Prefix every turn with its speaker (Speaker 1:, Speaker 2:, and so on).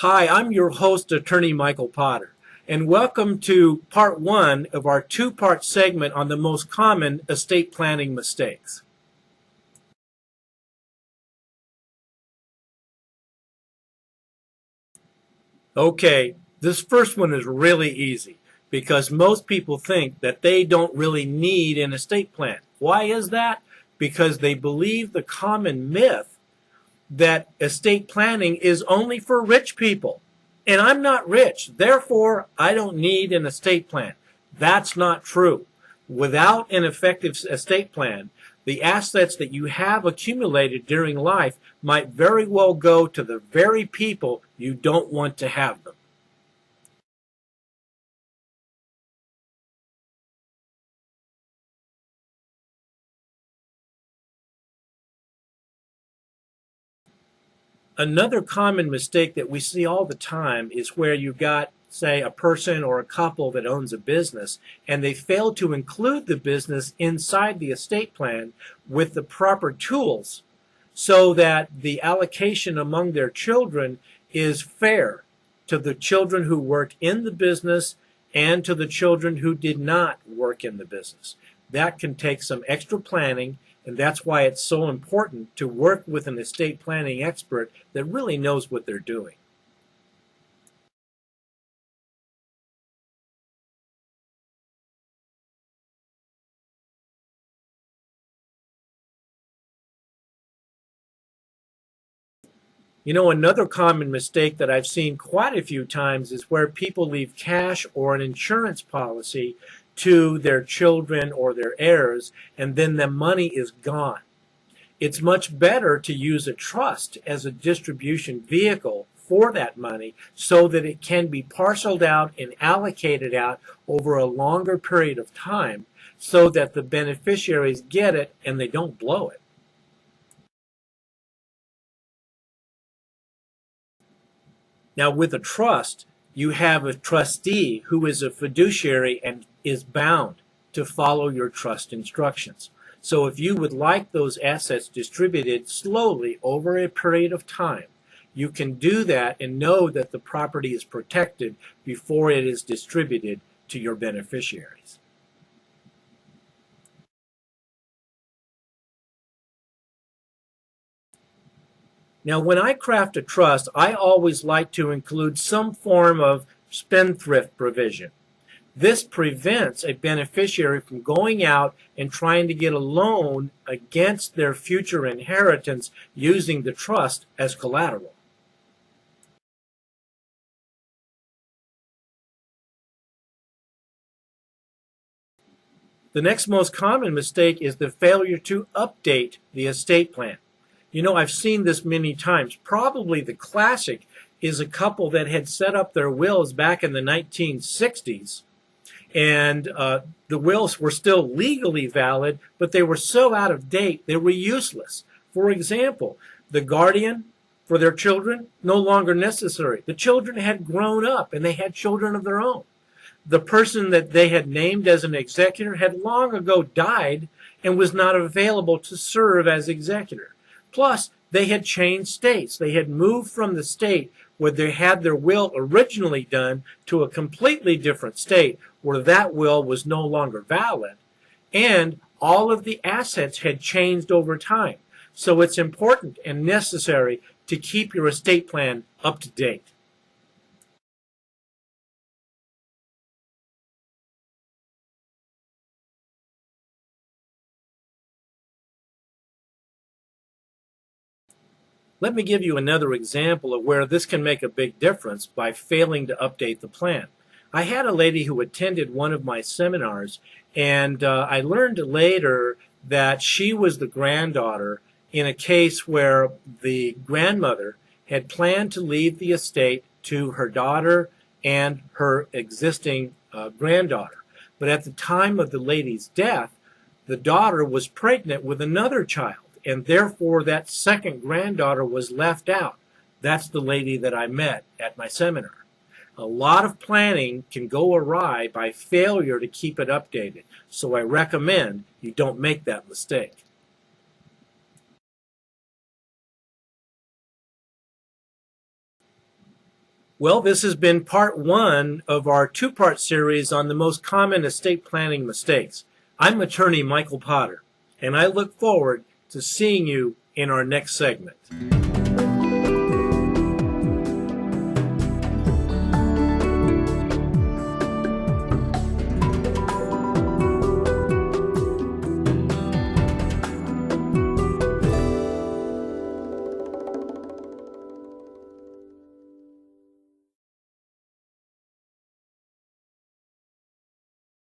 Speaker 1: Hi, I'm your host, Attorney Michael Potter, and welcome to part one of our two-part segment on the most common estate planning mistakes. Okay, this first one is really easy because most people think that they don't really need an estate plan. Why is that? Because they believe the common myth that estate planning is only for rich people. And I'm not rich, therefore I don't need an estate plan. That's not true. Without an effective estate plan, the assets that you have accumulated during life might very well go to the very people you don't want to have them. Another common mistake that we see all the time is where you've got, say, a person or a couple that owns a business and they fail to include the business inside the estate plan with the proper tools so that the allocation among their children is fair to the children who worked in the business and to the children who did not work in the business. That can take some extra planning, and that's why it's so important to work with an estate planning expert that really knows what they're doing. You know, another common mistake that I've seen quite a few times is where people leave cash or an insurance policy to their children or their heirs, and then the money is gone. It's much better to use a trust as a distribution vehicle for that money so that it can be parceled out and allocated out over a longer period of time so that the beneficiaries get it and they don't blow it. Now, with a trust, you have a trustee who is a fiduciary and is bound to follow your trust instructions. So if you would like those assets distributed slowly over a period of time, you can do that and know that the property is protected before it is distributed to your beneficiaries. Now, when I craft a trust, I always like to include some form of spendthrift provision. This prevents a beneficiary from going out and trying to get a loan against their future inheritance using the trust as collateral. The next most common mistake is the failure to update the estate plan. You know, I've seen this many times. Probably the classic is a couple that had set up their wills back in the 1960s, and the wills were still legally valid, but they were so out of date they were useless. For example, the guardian for their children no longer necessary. The children had grown up and they had children of their own. The person that they had named as an executor had long ago died and was not available to serve as executor. Plus, they had changed states. They had moved from the state where they had their will originally done to a completely different state where that will was no longer valid. And all of the assets had changed over time. So it's important and necessary to keep your estate plan up to date. Let me give you another example of where this can make a big difference by failing to update the plan. I had a lady who attended one of my seminars, and I learned later that she was the granddaughter in a case where the grandmother had planned to leave the estate to her daughter and her existing granddaughter. But at the time of the lady's death, the daughter was pregnant with another child, and therefore that second granddaughter was left out. That's the lady that I met at my seminar. A lot of planning can go awry by failure to keep it updated, so I recommend you don't make that mistake. Well, this has been part one of our two-part series on the most common estate planning mistakes. I'm attorney Michael Potter, and I look forward to seeing you in our next segment.